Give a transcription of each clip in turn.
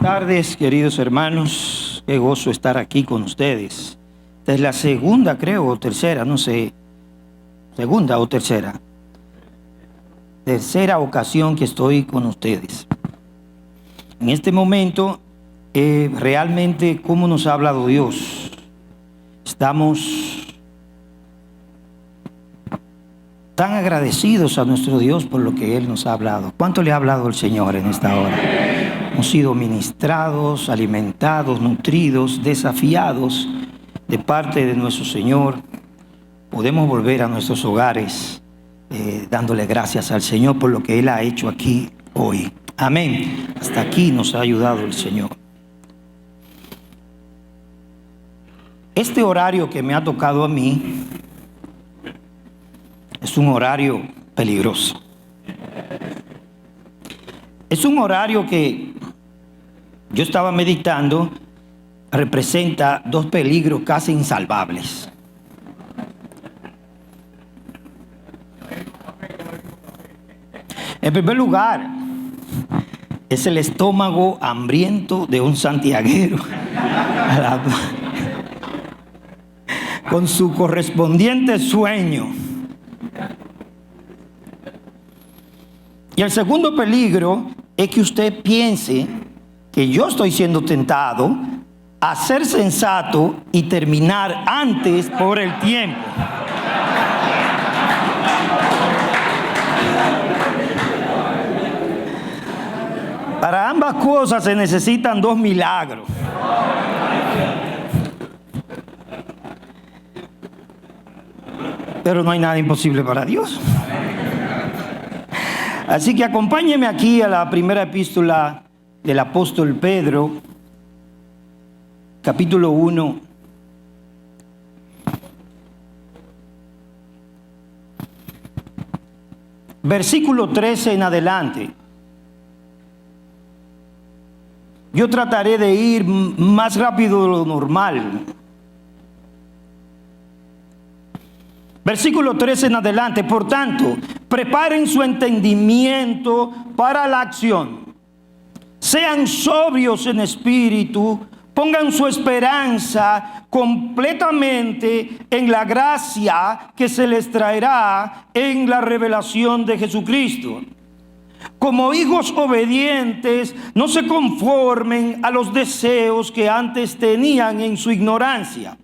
tardes, queridos hermanos. Qué gozo estar aquí con ustedes. Esta es la segunda, creo, o tercera, no sé. Segunda o tercera. Tercera ocasión que estoy con ustedes. En este momento, realmente, ¿cómo nos ha hablado Dios? Estamos tan agradecidos a nuestro Dios por lo que Él nos ha hablado. ¿Cuánto le ha hablado el Señor en esta hora? Hemos sido ministrados, alimentados, nutridos, desafiados de parte de nuestro Señor. Podemos volver a nuestros hogares dándole gracias al Señor por lo que Él ha hecho aquí hoy. Amén. Hasta aquí nos ha ayudado el Señor. Este horario que me ha tocado a mí es un horario peligroso. Es un horario que yo estaba meditando, representa dos peligros casi insalvables. En primer lugar, es el estómago hambriento de un santiaguero, con su correspondiente sueño. Y el segundo peligro es que usted piense que yo estoy siendo tentado a ser sensato y terminar antes por el tiempo. Para ambas cosas se necesitan dos milagros. Pero no hay nada imposible para Dios. Así que acompáñeme aquí a la primera epístola del apóstol Pedro, capítulo 1. Versículo 13 en adelante. Yo trataré de ir más rápido de lo normal. Versículo 13 en adelante. Por tanto, preparen su entendimiento para la acción. Sean sobrios en espíritu. Pongan su esperanza completamente en la gracia que se les traerá en la revelación de Jesucristo. Como hijos obedientes, no se conformen a los deseos que antes tenían en su ignorancia,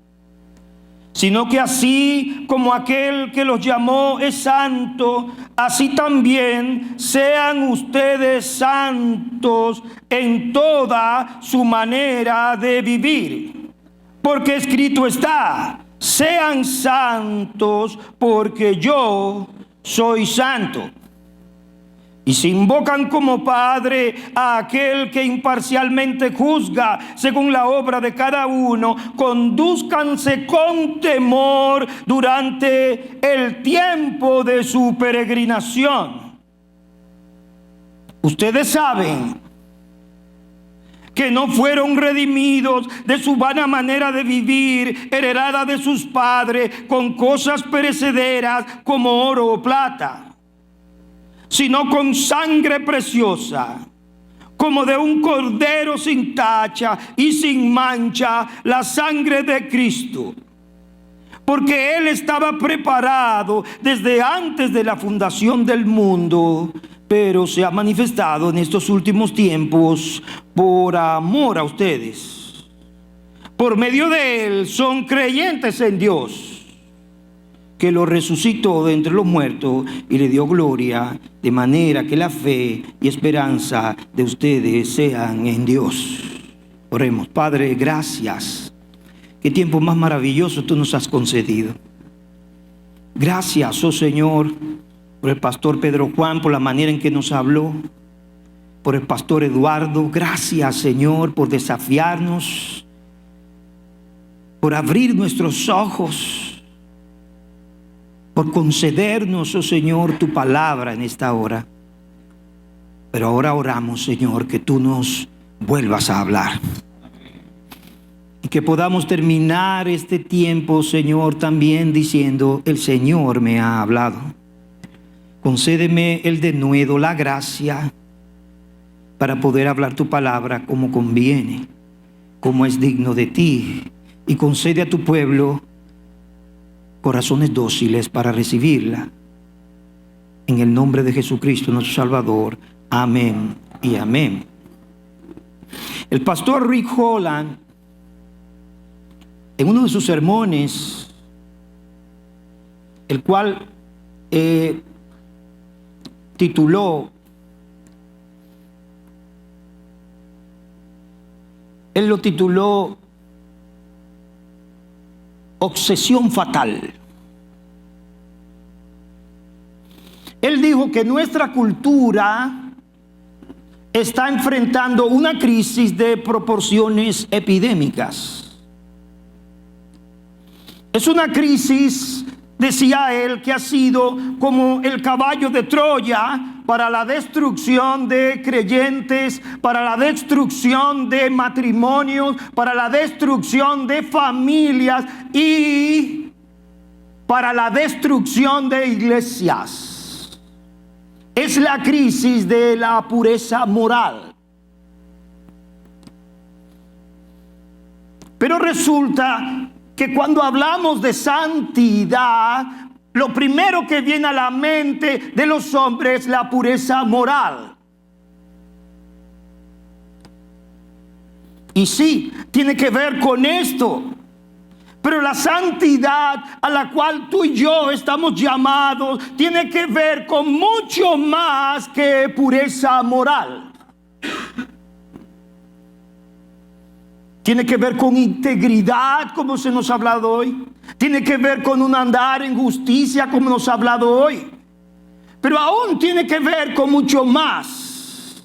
sino que así como aquel que los llamó es santo, así también sean ustedes santos en toda su manera de vivir. Porque escrito está: sean santos porque yo soy santo. Y si invocan como Padre a aquel que imparcialmente juzga según la obra de cada uno, condúzcanse con temor durante el tiempo de su peregrinación. Ustedes saben que no fueron redimidos de su vana manera de vivir, heredada de sus padres, con cosas perecederas como oro o plata, sino con sangre preciosa, como de un cordero sin tacha y sin mancha, la sangre de Cristo. Porque Él estaba preparado desde antes de la fundación del mundo, pero se ha manifestado en estos últimos tiempos por amor a ustedes. Por medio de Él son creyentes en Dios, que lo resucitó de entre los muertos y le dio gloria, de manera que la fe y esperanza de ustedes sean en Dios. Oremos. Padre, gracias. Qué tiempo más maravilloso tú nos has concedido. Gracias, oh Señor, por el pastor Pedro Juan, por la manera en que nos habló, por el pastor Eduardo. Gracias, Señor, por desafiarnos, por abrir nuestros ojos, por concedernos, oh Señor, tu palabra en esta hora. Pero ahora oramos, Señor, que tú nos vuelvas a hablar. Y que podamos terminar este tiempo, Señor, también diciendo: el Señor me ha hablado. Concédeme el denuedo, la gracia para poder hablar tu palabra como conviene, como es digno de ti. Y concede a tu pueblo corazones dóciles para recibirla. En el nombre de Jesucristo, nuestro Salvador. Amén y amén. El pastor Rick Holland, en uno de sus sermones, el cual él lo tituló Obsesión fatal. Él dijo que nuestra cultura está enfrentando una crisis de proporciones epidémicas. Es una crisis, decía él, que ha sido como el caballo de Troya para la destrucción de creyentes, para la destrucción de matrimonios, para la destrucción de familias y para la destrucción de iglesias. Es la crisis de la pureza moral. Pero resulta que cuando hablamos de santidad, lo primero que viene a la mente de los hombres es la pureza moral. Y sí, tiene que ver con esto. Pero la santidad a la cual tú y yo estamos llamados tiene que ver con mucho más que pureza moral. Tiene que ver con integridad, como se nos ha hablado hoy. Tiene que ver con un andar en justicia, como nos ha hablado hoy. Pero aún tiene que ver con mucho más.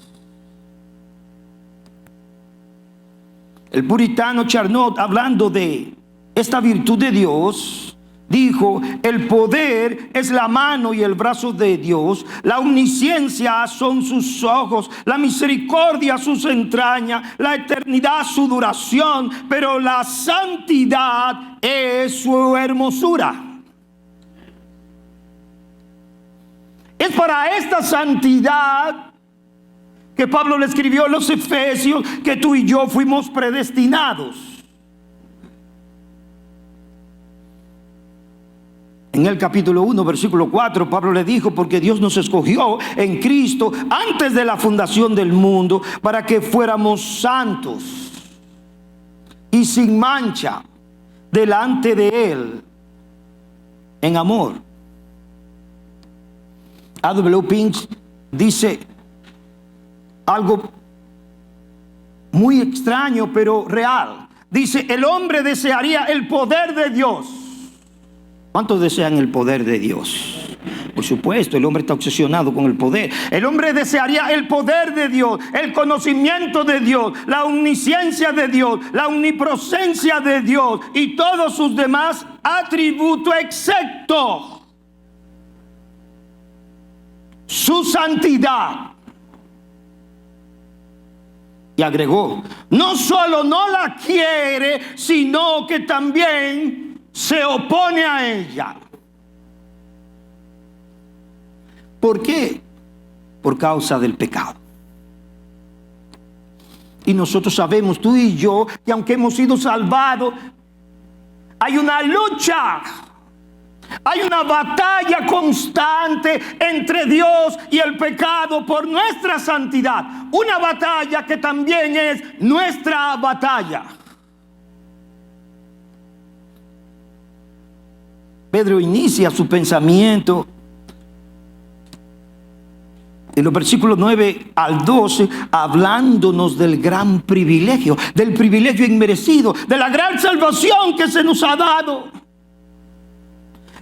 El puritano Charnock, hablando de esta virtud de Dios, dijo: el poder es la mano y el brazo de Dios, la omnisciencia son sus ojos, la misericordia sus entrañas, la eternidad su duración, pero la santidad es su hermosura. Es para esta santidad que Pablo le escribió a los Efesios que tú y yo fuimos predestinados. En el capítulo 1, versículo 4, Pablo le dijo: porque Dios nos escogió en Cristo antes de la fundación del mundo para que fuéramos santos y sin mancha delante de Él en amor. A.W. Pink dice algo muy extraño pero real. Dice: el hombre desearía el poder de Dios. ¿Cuántos desean el poder de Dios? Por supuesto, el hombre está obsesionado con el poder. El hombre desearía el poder de Dios, el conocimiento de Dios, la omnisciencia de Dios, la omnipresencia de Dios y todos sus demás atributos, excepto su santidad. Y agregó: no solo no la quiere, sino que también se opone a ella. ¿Por qué? Por causa del pecado. Y nosotros sabemos, tú y yo, que aunque hemos sido salvados, hay una lucha, hay una batalla constante entre Dios y el pecado por nuestra santidad. Una batalla que también es nuestra batalla. Pedro inicia su pensamiento en los versículos 9 al 12, hablándonos del gran privilegio, del privilegio inmerecido, de la gran salvación que se nos ha dado.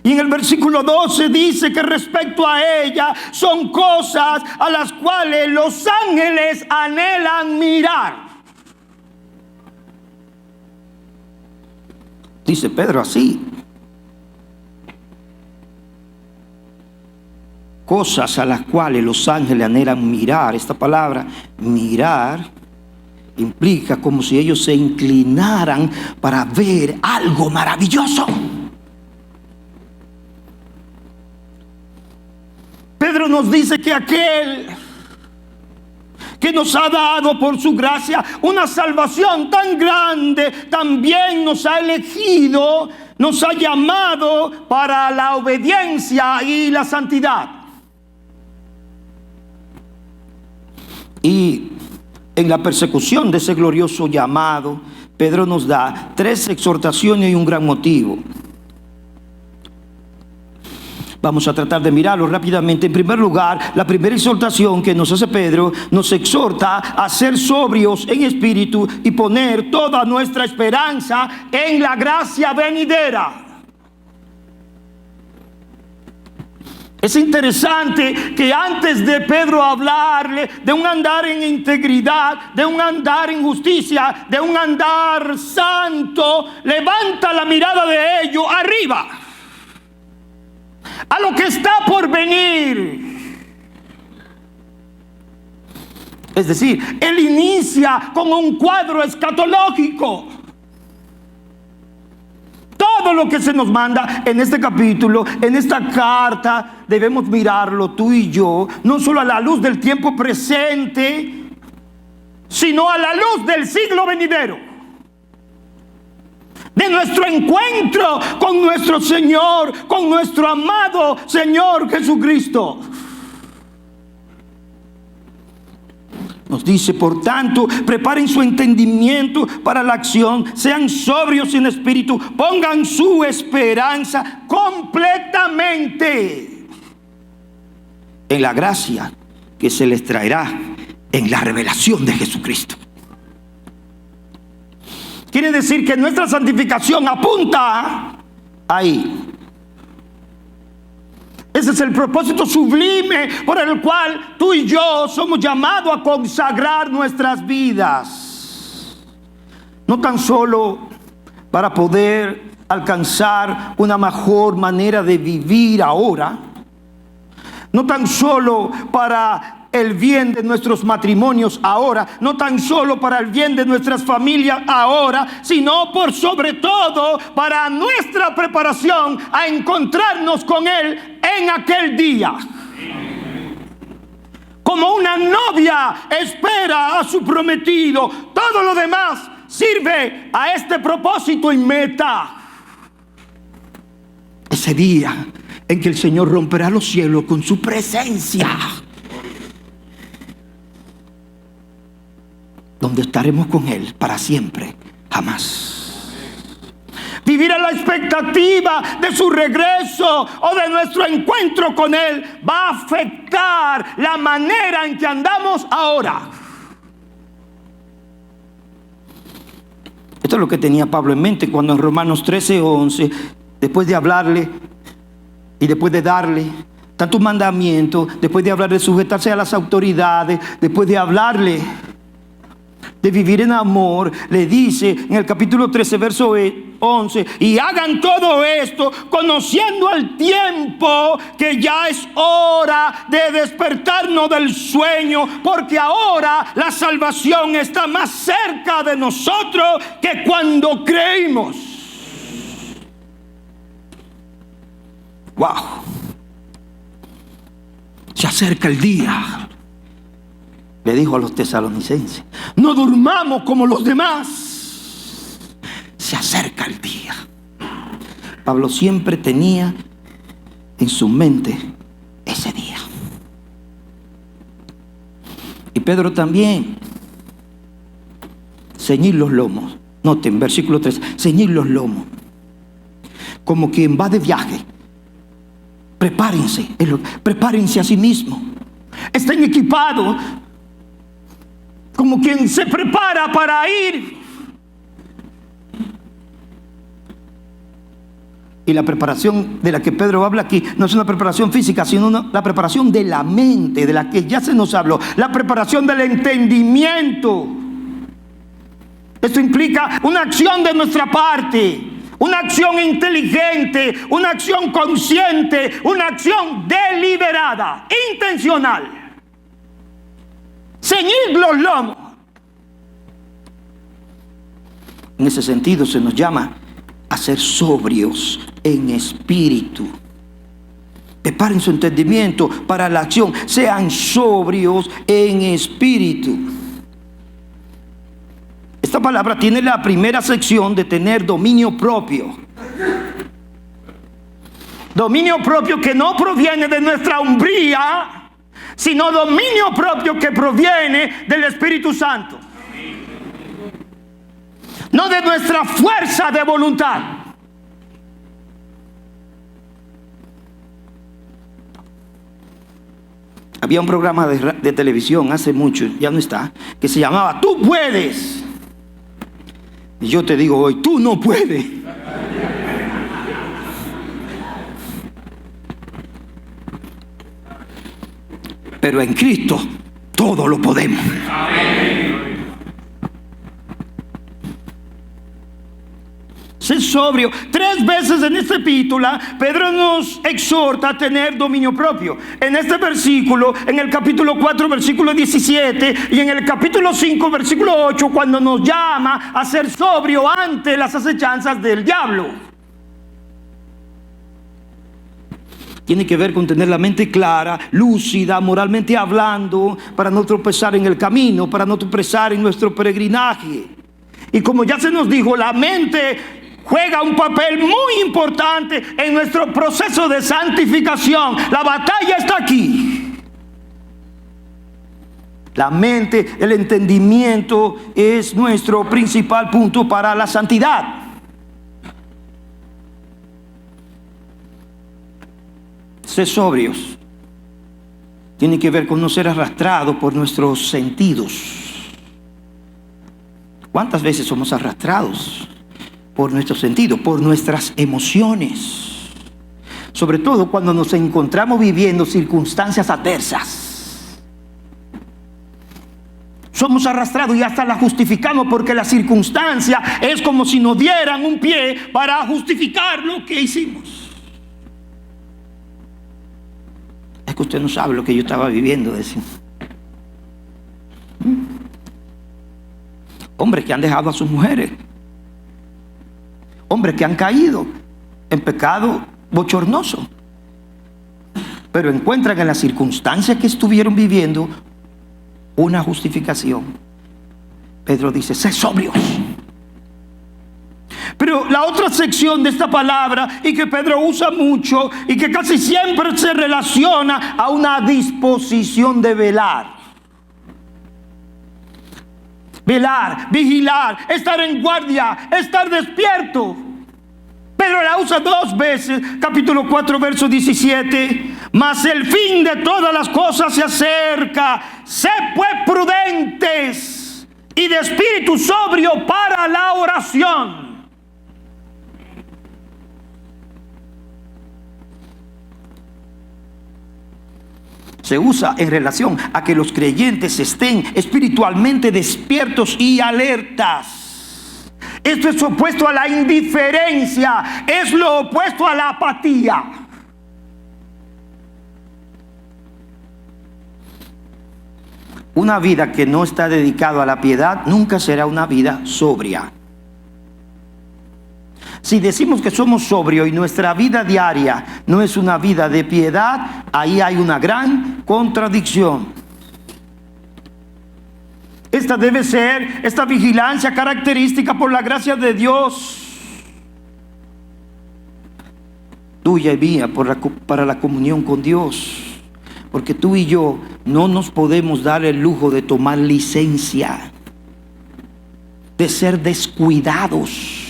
Y en el versículo 12 dice que respecto a ella son cosas a las cuales los ángeles anhelan mirar. Dice Pedro así: cosas a las cuales los ángeles anhelan mirar. Esta palabra mirar implica como si ellos se inclinaran para ver algo maravilloso. Pedro nos dice que aquel que nos ha dado por su gracia una salvación tan grande, también nos ha elegido, nos ha llamado para la obediencia y la santidad. Y en la persecución de ese glorioso llamado, Pedro nos da 3 exhortaciones y un gran motivo. Vamos a tratar de mirarlo rápidamente. En primer lugar, la primera exhortación que nos hace Pedro nos exhorta a ser sobrios en espíritu y poner toda nuestra esperanza en la gracia venidera. Es interesante que antes de Pedro hablarle de un andar en integridad, de un andar en justicia, de un andar santo, levanta la mirada de ello arriba, a lo que está por venir. Es decir, él inicia con un cuadro escatológico. Todo lo que se nos manda en este capítulo, en esta carta, debemos mirarlo tú y yo, no solo a la luz del tiempo presente, sino a la luz del siglo venidero, de nuestro encuentro con nuestro Señor, con nuestro amado Señor Jesucristo. Nos dice, por tanto, preparen su entendimiento para la acción, sean sobrios en espíritu, pongan su esperanza completamente en la gracia que se les traerá en la revelación de Jesucristo. Quiere decir que nuestra santificación apunta ahí. Ese es el propósito sublime por el cual tú y yo somos llamados a consagrar nuestras vidas. No tan solo para poder alcanzar una mejor manera de vivir ahora, no tan solo para el bien de nuestros matrimonios ahora, no tan solo para el bien de nuestras familias ahora, sino por sobre todo para nuestra preparación a encontrarnos con Él en aquel día. Como una novia espera a su prometido, todo lo demás sirve a este propósito y meta. Ese día en que el Señor romperá los cielos con su presencia, donde estaremos con Él para siempre, jamás. Vivir a la expectativa de su regreso o de nuestro encuentro con Él va a afectar la manera en que andamos ahora. Esto es lo que tenía Pablo en mente cuando en Romanos 13:11, después de hablarle y después de darle tantos mandamientos, después de hablar de sujetarse a las autoridades, después de hablarle de vivir en amor, le dice en el capítulo 13, verso 11, y hagan todo esto conociendo al tiempo que ya es hora de despertarnos del sueño, porque ahora la salvación está más cerca de nosotros que cuando creímos. Wow. Se acerca el día. Le dijo a los tesalonicenses, no durmamos como los demás. Se acerca el día. Pablo siempre tenía en su mente ese día. Y Pedro también. Ceñir los lomos. Noten, versículo 3. Ceñir los lomos. Como quien va de viaje. Prepárense a sí mismo. Estén equipados. Como quien se prepara para ir. Y la preparación de la que Pedro habla aquí no es una preparación física, sino la preparación de la mente, de la que ya se nos habló. La preparación del entendimiento. Esto implica una acción de nuestra parte. Una acción inteligente, una acción consciente, una acción deliberada, intencional. Ceñid los lomos. En ese sentido se nos llama a ser sobrios en espíritu. Preparen su entendimiento para la acción. Sean sobrios en espíritu. Esta palabra tiene la primera sección de tener dominio propio. Dominio propio que no proviene de nuestra hombría, sino dominio propio que proviene del Espíritu Santo. No de nuestra fuerza de voluntad. Había un programa de televisión hace mucho, ya no está, que se llamaba Tú Puedes. Y yo te digo hoy, tú no puedes. Pero en Cristo todo lo podemos. Sé sobrio. 3 veces en esta epístola Pedro nos exhorta a tener dominio propio. En este versículo, en el capítulo 4 versículo 17, y en el capítulo 5 versículo 8, cuando nos llama a ser sobrio ante las acechanzas del diablo. Tiene que ver con tener la mente clara, lúcida, moralmente hablando, para no tropezar en el camino, para no tropezar en nuestro peregrinaje. Y como ya se nos dijo, la mente juega un papel muy importante en nuestro proceso de santificación. La batalla está aquí. La mente, el entendimiento es nuestro principal punto para la santidad. Ser sobrios tiene que ver con no ser arrastrados por nuestros sentidos. ¿Cuántas veces somos arrastrados por nuestros sentidos, por nuestras emociones? Sobre todo cuando nos encontramos viviendo circunstancias adversas. Somos arrastrados y hasta la justificamos porque la circunstancia es como si nos dieran un pie para justificar lo que hicimos. Es que usted no sabe lo que yo estaba viviendo, decía. Hombres que han dejado a sus mujeres. Hombres que han caído en pecado bochornoso. Pero encuentran en las circunstancias que estuvieron viviendo una justificación. Pedro dice, sé sobrios. Pero la otra sección de esta palabra, y que Pedro usa mucho y que casi siempre se relaciona a una disposición de velar. Velar, vigilar, estar en guardia, estar despierto. Pedro la usa 2 veces, capítulo 4, verso 17. Mas el fin de todas las cosas se acerca. Sé pues prudentes y de espíritu sobrio para la oración. Se usa en relación a que los creyentes estén espiritualmente despiertos y alertas. Esto es opuesto a la indiferencia, es lo opuesto a la apatía. Una vida que no está dedicada a la piedad nunca será una vida sobria. Si decimos que somos sobrios y nuestra vida diaria no es una vida de piedad, ahí hay una gran contradicción. Esta debe ser, esta vigilancia característica por la gracia de Dios, tuya y mía, para la comunión con Dios. Porque tú y yo no nos podemos dar el lujo de tomar licencia, de ser descuidados,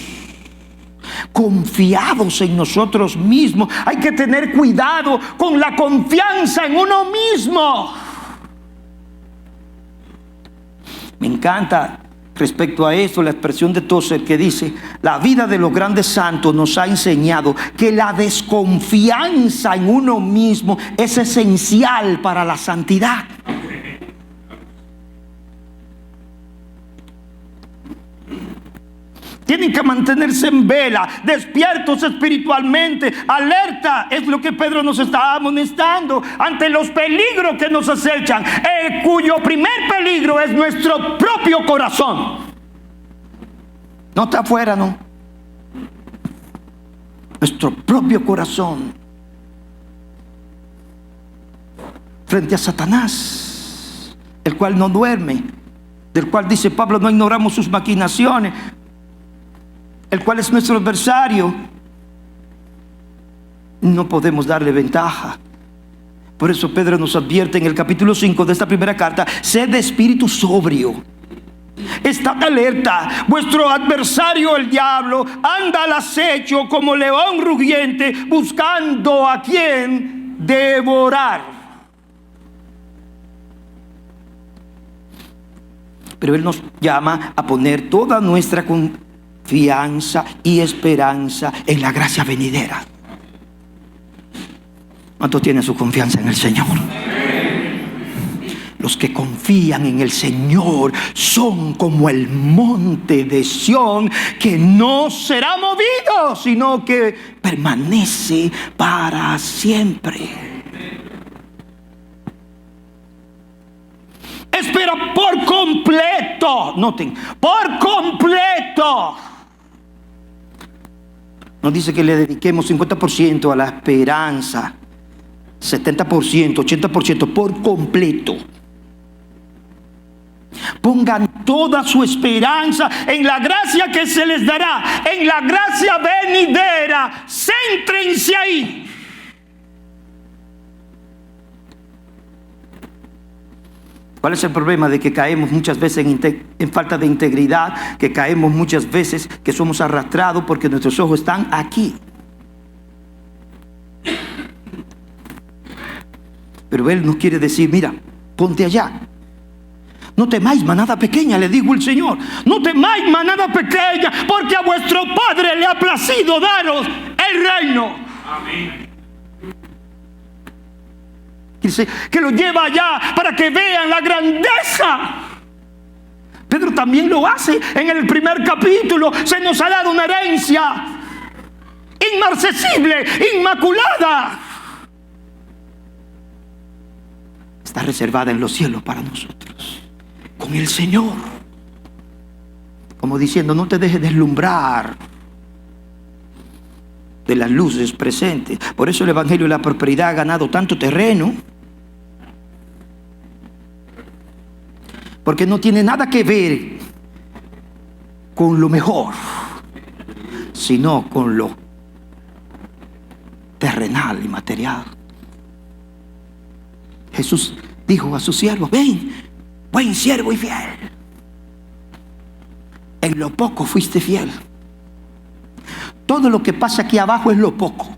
confiados en nosotros mismos. Hay que tener cuidado con la confianza en uno mismo. Me encanta respecto a esto la expresión de Tozer que dice: la vida de los grandes santos nos ha enseñado que la desconfianza en uno mismo es esencial para la santidad. Tienen que mantenerse en vela, despiertos espiritualmente, alerta. Es lo que Pedro nos está amonestando ante los peligros que nos acechan, cuyo primer peligro es nuestro propio corazón. No está afuera, no. Nuestro propio corazón. frente a Satanás, el cual no duerme, del cual dice Pablo, no ignoramos sus maquinaciones, el cual es nuestro adversario. No podemos darle ventaja. Por eso Pedro nos advierte en el capítulo 5 de esta primera carta: sed de espíritu sobrio, estad alerta. Vuestro adversario el diablo anda al acecho como león rugiente, buscando a quien devorar. Pero Él nos llama a poner toda nuestra confianza y esperanza en la gracia venidera. ¿Cuánto tiene su confianza en el Señor? Los que confían en el Señor son como el monte de Sión, que no será movido, sino que permanece para siempre. Espera por completo. Noten, por completo. Nos dice que le dediquemos 50% a la esperanza, 70%, 80% por completo. Pongan toda su esperanza en la gracia que se les dará, en la gracia venidera. Céntrense ahí. ¿Cuál es el problema? De que caemos muchas veces en falta de integridad, que caemos muchas veces que somos arrastrados porque nuestros ojos están aquí. Pero Él nos quiere decir, mira, ponte allá. No temáis, manada pequeña, le dijo el Señor. No temáis, manada pequeña, porque a vuestro Padre le ha placido daros el reino. Amén. Dice que lo lleva allá para que vean la grandeza. Pedro también lo hace en el primer capítulo. Se nos ha dado una herencia inmarcesible, inmaculada. Está reservada en los cielos para nosotros, con el Señor. Como diciendo, no te dejes deslumbrar de las luces presentes. Por eso el evangelio de la prosperidad ha ganado tanto terreno, porque no tiene nada que ver con lo mejor, sino con lo terrenal y material. Jesús dijo a sus siervos: ven, buen siervo y fiel, en lo poco fuiste fiel. Todo lo que pasa aquí abajo es lo poco.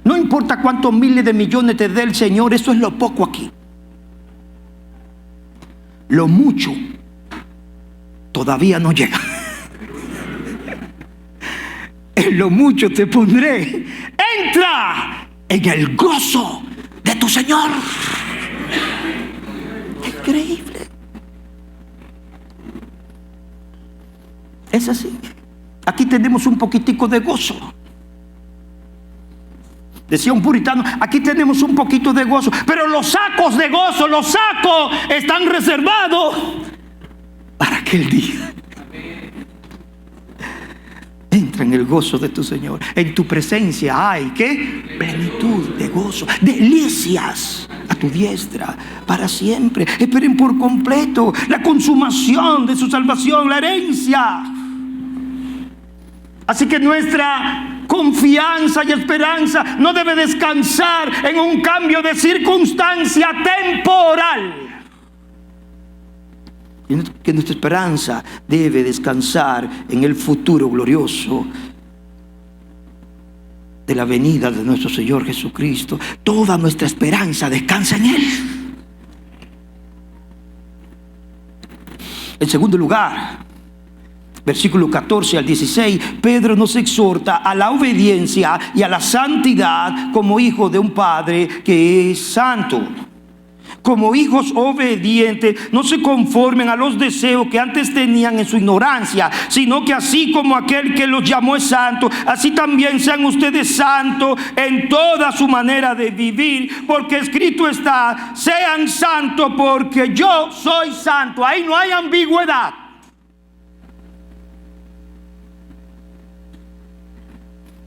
No importa cuántos miles de millones te dé el Señor, eso es lo poco aquí. Lo mucho todavía no llega. En lo mucho te pondré. Entra en el gozo de tu Señor. Increíble. Es así. Aquí tenemos un poquitico de gozo. Decía un puritano, aquí tenemos un poquito de gozo, pero los sacos de gozo, los sacos están reservados para aquel día. Entra en el gozo de tu Señor. En tu presencia hay, ¿qué? Plenitud de gozo, delicias a tu diestra para siempre. Esperen por completo la consumación de su salvación, la herencia. Así que nuestra confianza y esperanza no debe descansar en un cambio de circunstancia temporal. Que nuestra esperanza debe descansar en el futuro glorioso de la venida de nuestro Señor Jesucristo. Toda nuestra esperanza descansa en Él. En segundo lugar, versículo 14 al 16, Pedro nos exhorta a la obediencia y a la santidad como hijo de un Padre que es santo. Como hijos obedientes, no se conformen a los deseos que antes tenían en su ignorancia, sino que así como aquel que los llamó es santo, así también sean ustedes santos en toda su manera de vivir, porque escrito está: sean santos porque yo soy santo. Ahí no hay ambigüedad.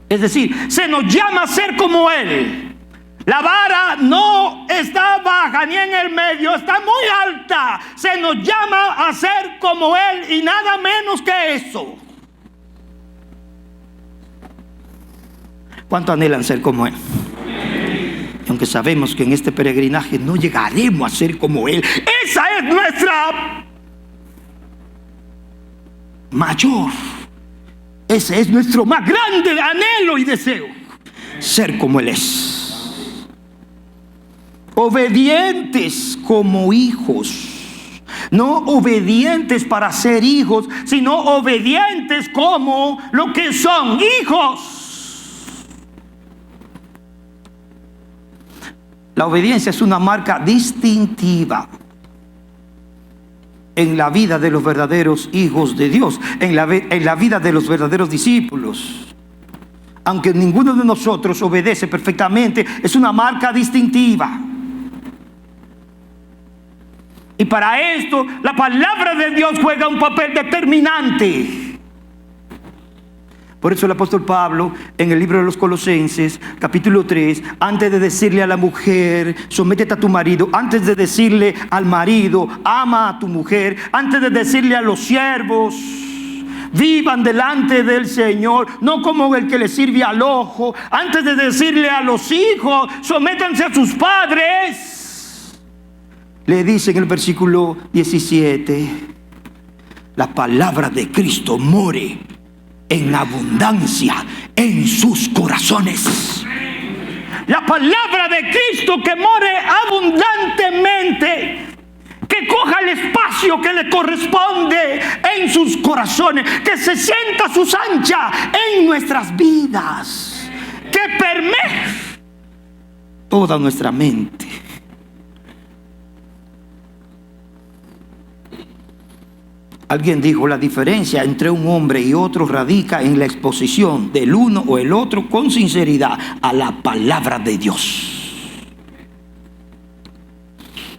Es decir, se nos llama a ser como Él. La vara no está baja ni en el medio, está muy alta. Se nos llama a ser como Él y nada menos que eso. ¿Cuánto anhelan ser como Él? Y aunque sabemos que en este peregrinaje no llegaremos a ser como Él, esa es nuestra mayor, ese es nuestro más grande anhelo y deseo, ser como Él es. Obedientes como hijos, no obedientes para ser hijos, sino obedientes como lo que son hijos. La obediencia es una marca distintiva en la vida de los verdaderos hijos de Dios, en la vida de los verdaderos discípulos. Aunque ninguno de nosotros obedece perfectamente, es una marca distintiva. Y para esto, la palabra de Dios juega un papel determinante. Por eso el apóstol Pablo, en el libro de los Colosenses, capítulo 3, antes de decirle a la mujer, sométete a tu marido, antes de decirle al marido, ama a tu mujer, antes de decirle a los siervos, vivan delante del Señor, no como el que le sirve al ojo, antes de decirle a los hijos, sométanse a sus padres, le dice en el versículo 17, la palabra de Cristo more en abundancia en sus corazones. La palabra de Cristo que more abundantemente, que coja el espacio que le corresponde en sus corazones, que se sienta a sus anchas en nuestras vidas, que permee toda nuestra mente. Alguien dijo, la diferencia entre un hombre y otro radica en la exposición del uno o el otro con sinceridad a la palabra de Dios.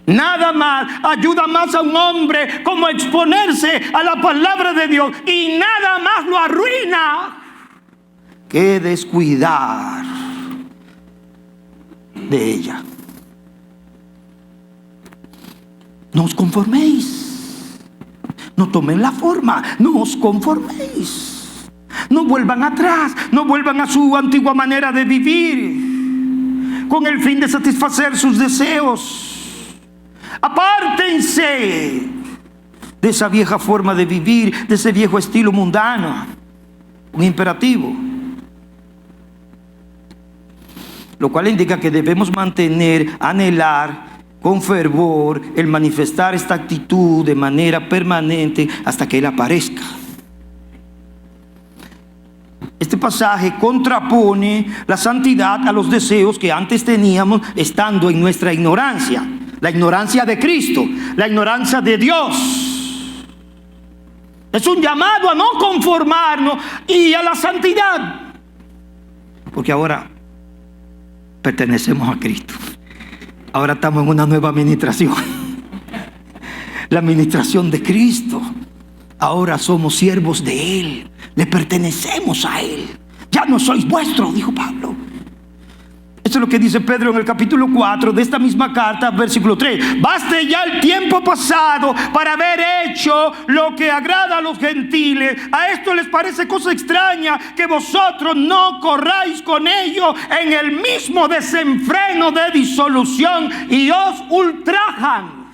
Nada más ayuda más a un hombre como exponerse a la palabra de Dios, y nada más lo arruina que descuidar de ella. No os conforméis. No tomen la forma, no os conforméis. No vuelvan atrás, no vuelvan a su antigua manera de vivir con el fin de satisfacer sus deseos. Apártense de esa vieja forma de vivir, de ese viejo estilo mundano. Un imperativo. Lo cual indica que debemos mantener, anhelar con fervor el manifestar esta actitud de manera permanente hasta que Él aparezca. Este pasaje contrapone la santidad a los deseos que antes teníamos estando en nuestra ignorancia. La ignorancia de Cristo, la ignorancia de Dios. Es un llamado a no conformarnos y a la santidad, porque ahora pertenecemos a Cristo. Ahora estamos en una nueva administración, la administración de Cristo. Ahora somos siervos de Él, le pertenecemos a Él. Ya no sois vuestros, dijo Pablo. Esto es lo que dice Pedro en el capítulo 4 de esta misma carta, versículo 3. Baste ya el tiempo pasado para haber hecho lo que agrada a los gentiles. A esto les parece cosa extraña que vosotros no corráis con ellos en el mismo desenfreno de disolución y os ultrajan.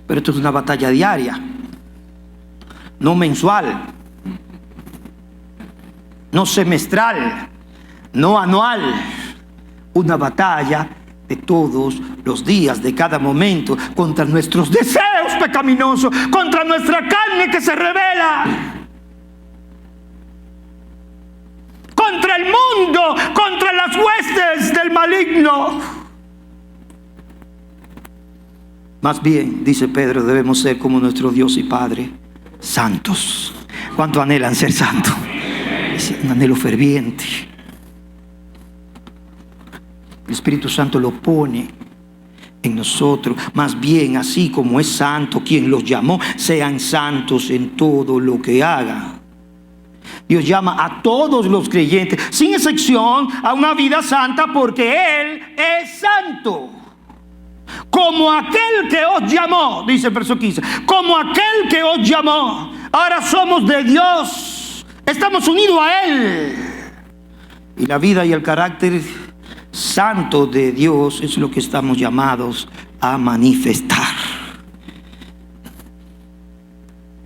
Pero esto es una batalla diaria, no mensual, no semestral, no anual. Una batalla de todos los días, de cada momento, contra nuestros deseos pecaminosos, contra nuestra carne que se revela, contra el mundo, contra las huestes del maligno. Más bien, dice Pedro, debemos ser como nuestro Dios y Padre, santos. ¿Cuánto anhelan ser santos? Es un anhelo ferviente. El Espíritu Santo lo pone en nosotros. Más bien, así como es santo quien los llamó, sean santos en todo lo que hagan. Dios llama a todos los creyentes, sin excepción, a una vida santa, porque Él es santo. Como aquel que os llamó, dice el verso 15, como aquel que os llamó. Ahora somos de Dios, estamos unidos a Él. Y la vida y el carácter santo de Dios es lo que estamos llamados a manifestar.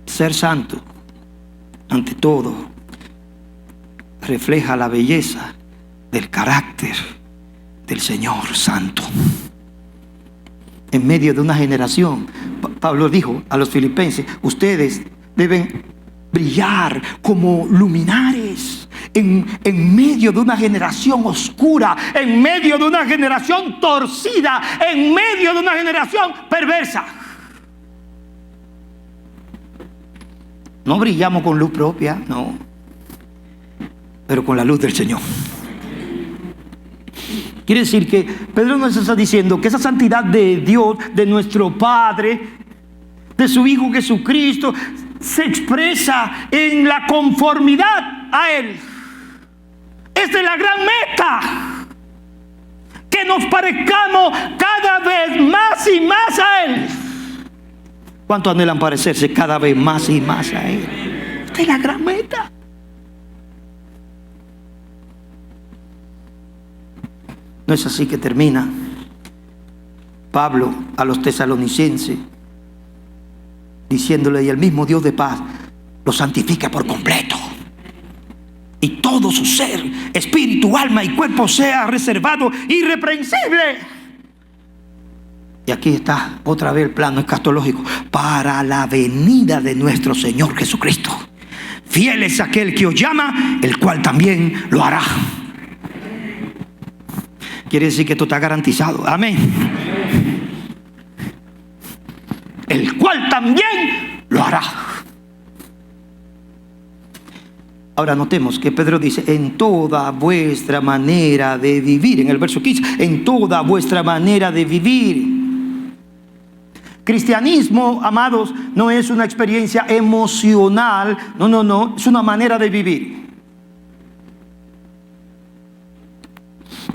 Ser santo, ante todo, refleja la belleza del carácter del Señor Santo. En medio de una generación, Pablo dijo a los filipenses, ustedes deben brillar como luminares en medio de una generación oscura, en medio de una generación torcida, en medio de una generación perversa. No brillamos con luz propia, no, pero con la luz del Señor. Quiere decir que Pedro nos está diciendo que esa santidad de Dios, de nuestro Padre, de su Hijo Jesucristo, se expresa en la conformidad a Él. Esta es la gran meta, que nos parezcamos cada vez más y más a Él. ¿Cuánto anhelan parecerse cada vez más y más a Él? Esta es la gran meta. No es así que termina Pablo a los tesalonicenses diciéndole: y el mismo Dios de paz lo santifica por completo, y todo su ser, espíritu, alma y cuerpo sea reservado irreprensible. Y aquí está otra vez el plano escatológico: para la venida de nuestro Señor Jesucristo. Fiel es aquel que os llama, el cual también lo hará. Quiere decir que esto está garantizado. Amén. El cual también lo hará. Ahora notemos que Pedro dice: en toda vuestra manera de vivir. En el verso 15, en toda vuestra manera de vivir. Cristianismo, amados, no es una experiencia emocional. No, es una manera de vivir.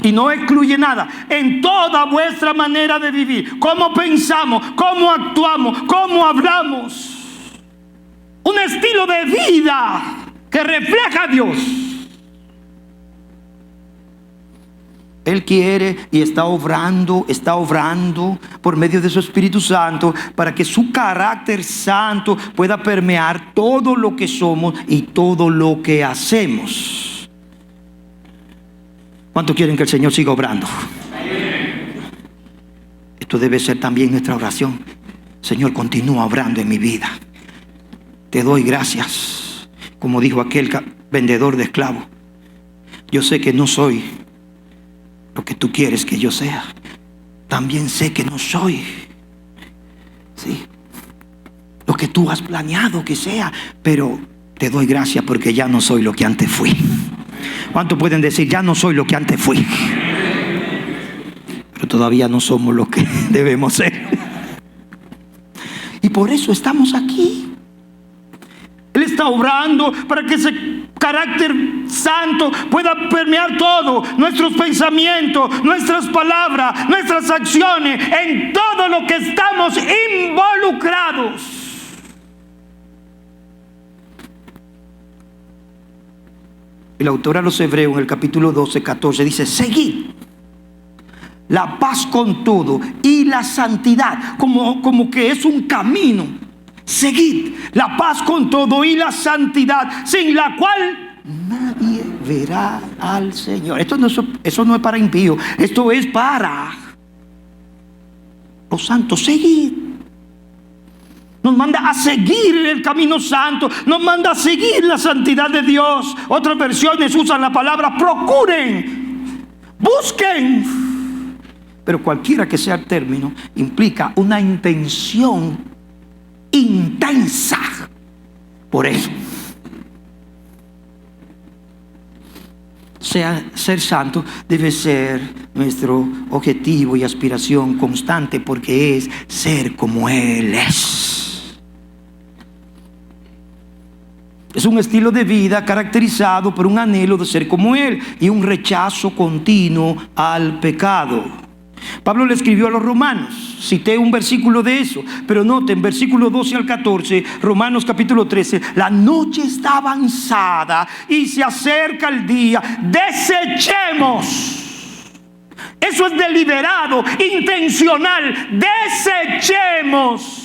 Y no excluye nada. En toda vuestra manera de vivir. Cómo pensamos, cómo actuamos, cómo hablamos. Un estilo de vida que refleja a Dios. Él quiere y está obrando por medio de su Espíritu Santo para que su carácter santo pueda permear todo lo que somos y todo lo que hacemos. ¿Cuántos quieren que el Señor siga obrando? Esto debe ser también nuestra oración. Señor, continúa obrando en mi vida. Te doy gracias. Como dijo aquel vendedor de esclavos: yo sé que no soy lo que tú quieres que yo sea. También sé que no soy, ¿sí?, lo que tú has planeado que sea. Pero te doy gracias porque ya no soy lo que antes fui. ¿Cuántos pueden decir: ya no soy lo que antes fui? Pero todavía no somos lo que debemos ser. Y por eso estamos aquí. Él está obrando para que ese carácter santo pueda permear todo: nuestros pensamientos, nuestras palabras, nuestras acciones, en todo lo que estamos involucrados. El autor a los Hebreos en el capítulo 12, 14 dice: seguid la paz con todo y la santidad, como que es un camino. Seguid la paz con todo y la santidad, sin la cual nadie verá al Señor. Eso no es para impíos, esto es para los santos. Seguid. Nos manda a seguir el camino santo, nos manda a seguir la santidad de Dios. Otras versiones usan la palabra procuren, busquen. Pero cualquiera que sea el término, implica una intención intensa por Él. Ser santo debe ser nuestro objetivo y aspiración constante, porque es ser como Él es. Es un estilo de vida caracterizado por un anhelo de ser como Él y un rechazo continuo al pecado. Pablo le escribió a los romanos, cité un versículo de eso, pero noten, versículo 12 al 14, Romanos capítulo 13, la noche está avanzada y se acerca el día, desechemos. Eso es deliberado, intencional, desechemos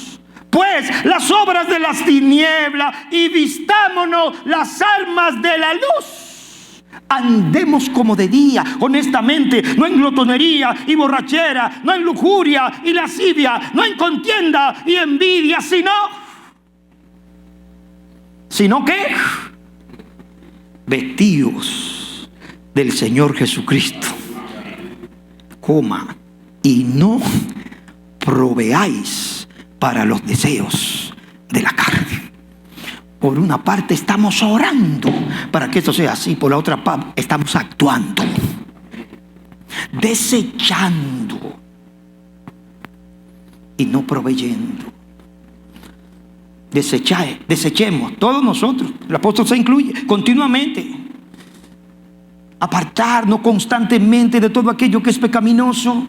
pues las obras de las tinieblas y vistámonos las armas de la luz. Andemos como de día, honestamente, no en glotonería y borrachera, no en lujuria y lascivia, no en contienda y envidia, sino que vestidos del Señor Jesucristo. Coma, y no proveáis para los deseos de la carne. Por una parte estamos orando para que esto sea así, por la otra parte estamos actuando, desechando y no proveyendo. Desechemos, todos nosotros, el apóstol se incluye, continuamente. Apartarnos constantemente de todo aquello que es pecaminoso.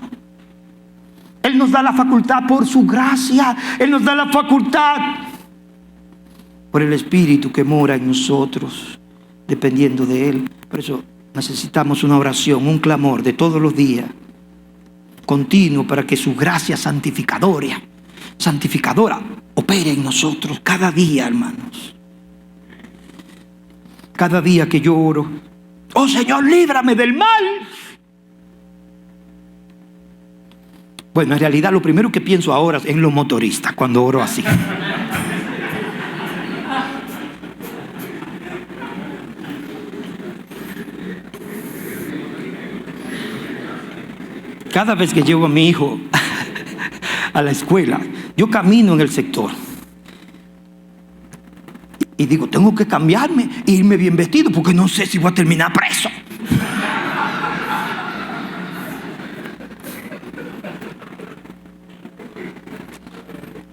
Él nos da la facultad por su gracia. Él nos da la facultad por el Espíritu que mora en nosotros, dependiendo de Él. Por eso necesitamos una oración, un clamor de todos los días, continuo, para que su gracia santificadora opere en nosotros cada día, hermanos. Cada día que yo oro, oh Señor, líbrame del mal. Bueno, en realidad lo primero que pienso ahora es en los motoristas cuando oro así. Cada vez que llevo a mi hijo a la escuela, yo camino en el sector y digo, tengo que cambiarme e irme bien vestido porque no sé si voy a terminar preso.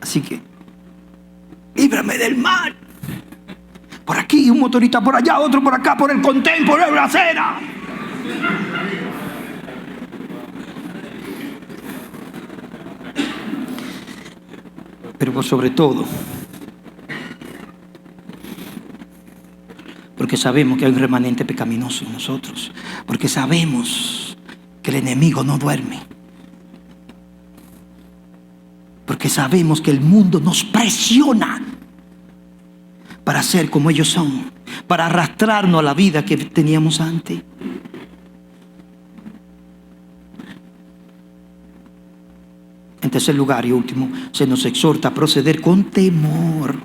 Así que, líbrame del mal. Por aquí un motorista, por allá otro, por acá, por el contén, por la acera. Pero sobre todo, porque sabemos que hay un remanente pecaminoso en nosotros, porque sabemos que el enemigo no duerme, porque sabemos que el mundo nos presiona para ser como ellos son, para arrastrarnos a la vida que teníamos antes. En tercer lugar y último, se nos exhorta a proceder con temor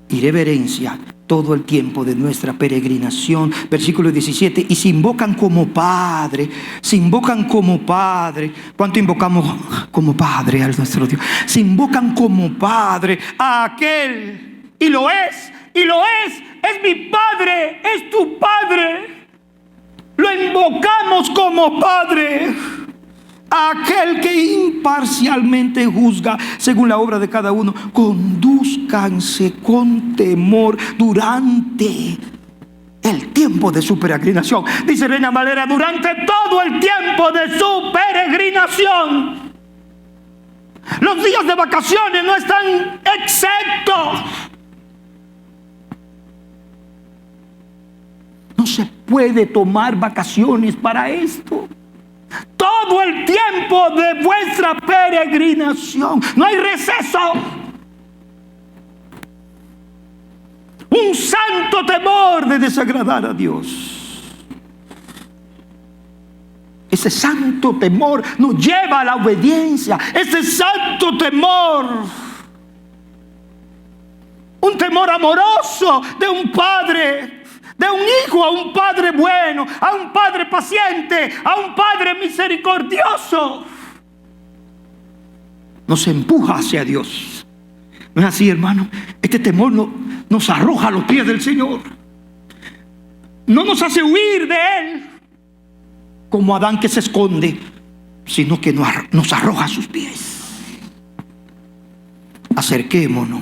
y reverencia todo el tiempo de nuestra peregrinación. Versículo 17, y se invocan como Padre, ¿cuánto invocamos como Padre a nuestro Dios? Se invocan como Padre a aquel, y lo es mi Padre, es tu Padre. Lo invocamos como Padre, aquel que imparcialmente juzga según la obra de cada uno. Condúzcanse con temor durante el tiempo de su peregrinación. Dice Reina Valera, durante todo el tiempo de su peregrinación. Los días de vacaciones no están exentos. No se puede tomar vacaciones para esto. Todo el tiempo de vuestra peregrinación. No hay receso. Un santo temor de desagradar a Dios. Ese santo temor nos lleva a la obediencia. Ese santo temor, un temor amoroso de un padre, de un hijo a un padre bueno, a un padre paciente, a un padre misericordioso, nos empuja hacia Dios. ¿No es así, hermano? Este temor nos arroja a los pies del Señor. No nos hace huir de Él como Adán que se esconde, sino que nos arroja a sus pies. Acerquémonos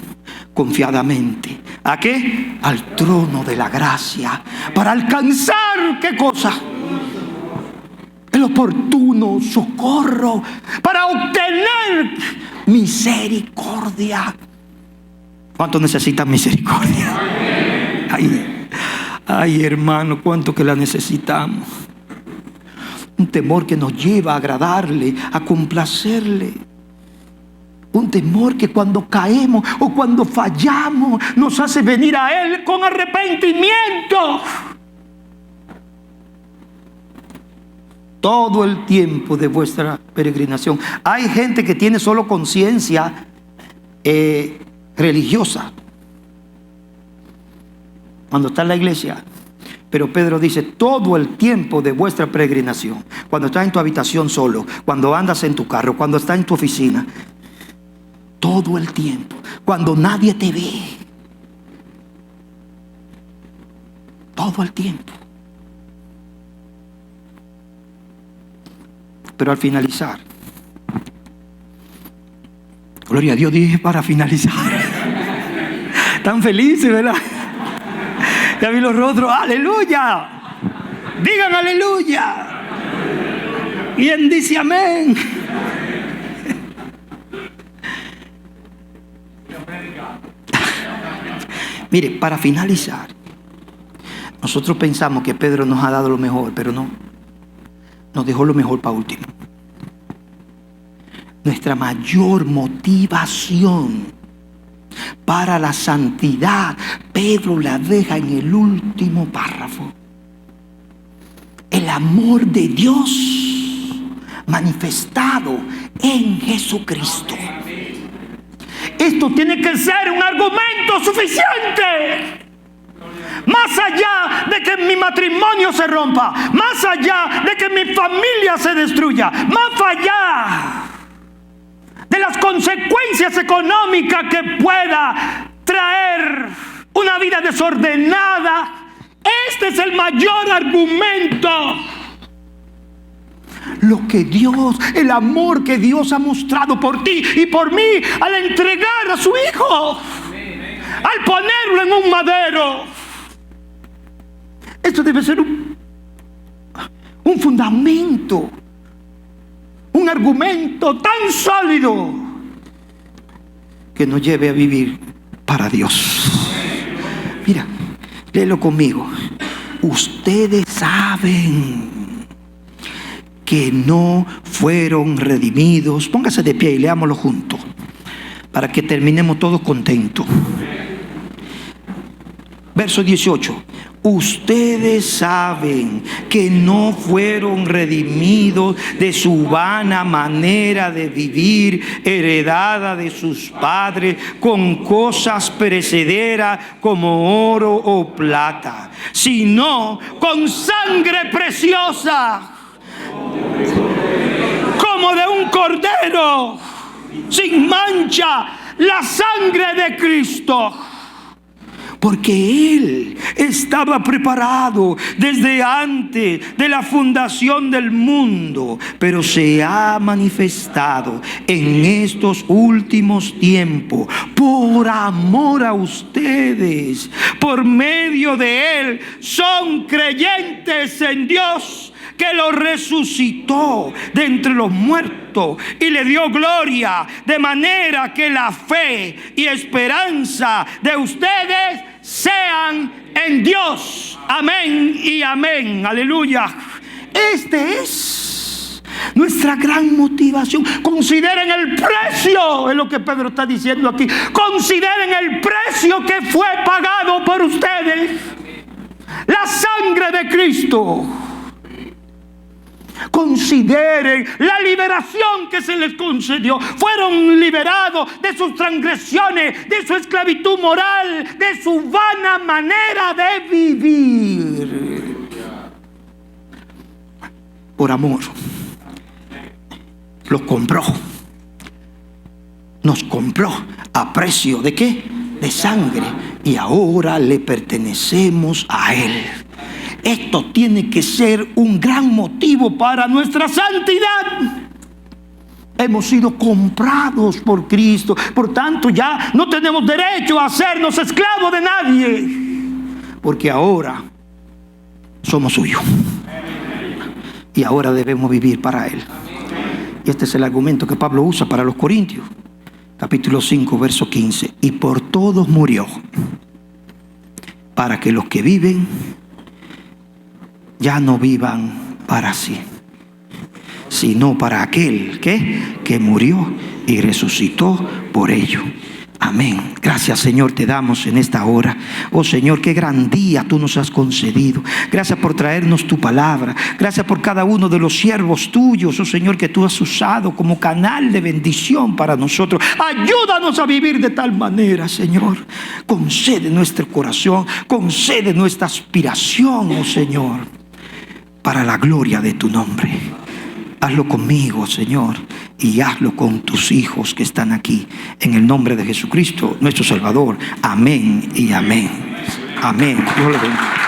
confiadamente. ¿A qué? Al trono de la gracia, para alcanzar, ¿qué cosa? El oportuno socorro, para obtener misericordia. ¿Cuánto necesitan misericordia? Ay, hermano, cuánto que la necesitamos. Un temor que nos lleva a agradarle, a complacerle. Un temor que cuando caemos o cuando fallamos nos hace venir a Él con arrepentimiento. Todo el tiempo de vuestra peregrinación. Hay gente que tiene solo conciencia religiosa cuando está en la iglesia. Pero Pedro dice, todo el tiempo de vuestra peregrinación. Cuando estás en tu habitación solo, cuando andas en tu carro, cuando estás en tu oficina. Todo el tiempo, cuando nadie te ve. Todo el tiempo. Pero al finalizar, gloria a Dios, dije para finalizar. Tan felices, ¿verdad? Ya vi los rostros, aleluya. Digan aleluya. ¿Quién dice amén? Mire, para finalizar, nosotros pensamos que Pedro nos ha dado lo mejor, pero no. Nos dejó lo mejor para último. Nuestra mayor motivación para la santidad, Pedro la deja en el último párrafo. El amor de Dios manifestado en Jesucristo. Esto tiene que ser un argumento suficiente. Más allá de que mi matrimonio se rompa, más allá de que mi familia se destruya, más allá de las consecuencias económicas que pueda traer una vida desordenada, este es el mayor argumento. Lo que Dios, el amor que Dios ha mostrado por ti y por mí al entregar a su Hijo, al ponerlo en un madero. Esto debe ser un fundamento, un argumento tan sólido que nos lleve a vivir para Dios. Mira, léelo conmigo. Ustedes saben que no fueron redimidos. Póngase de pie y leámoslo juntos para que terminemos todos contentos. Verso 18. Ustedes saben que no fueron redimidos de su vana manera de vivir, heredada de sus padres, con cosas perecederas como oro o plata, sino con sangre preciosa, como de un cordero, sin mancha, la sangre de Cristo. Porque Él estaba preparado desde antes de la fundación del mundo, pero se ha manifestado en estos últimos tiempos por amor a ustedes. Por medio de Él son creyentes en Dios, que lo resucitó de entre los muertos y le dio gloria, de manera que la fe y esperanza de ustedes sean en Dios. Amén y amén. Aleluya. Este es nuestra gran motivación. Consideren el precio, es lo que Pedro está diciendo aquí. Consideren el precio que fue pagado por ustedes. La sangre de Cristo. Consideren la liberación que se les concedió. Fueron liberados de sus transgresiones, de su esclavitud moral, de su vana manera de vivir. Por amor. Los compró. Nos compró a precio ¿de qué? De sangre. Y ahora le pertenecemos a Él. Esto tiene que ser un gran motivo para nuestra santidad. Hemos sido comprados por Cristo. Por tanto, ya no tenemos derecho a hacernos esclavos de nadie, porque ahora somos suyos. Y ahora debemos vivir para Él. Y este es el argumento que Pablo usa para los Corintios. Capítulo 5, verso 15. Y por todos murió, para que los que viven ya no vivan para sí, sino para aquel que murió y resucitó por ello. Amén. Gracias, Señor, te damos en esta hora. Oh Señor, qué gran día tú nos has concedido. Gracias por traernos tu palabra. Gracias por cada uno de los siervos tuyos, oh Señor, que tú has usado como canal de bendición para nosotros. Ayúdanos a vivir de tal manera, Señor. Concede nuestro corazón, concede nuestra aspiración, oh Señor, para la gloria de tu nombre. Hazlo conmigo, Señor, y hazlo con tus hijos que están aquí. En el nombre de Jesucristo, nuestro Salvador. Amén y amén. Amén. Dios le bendiga.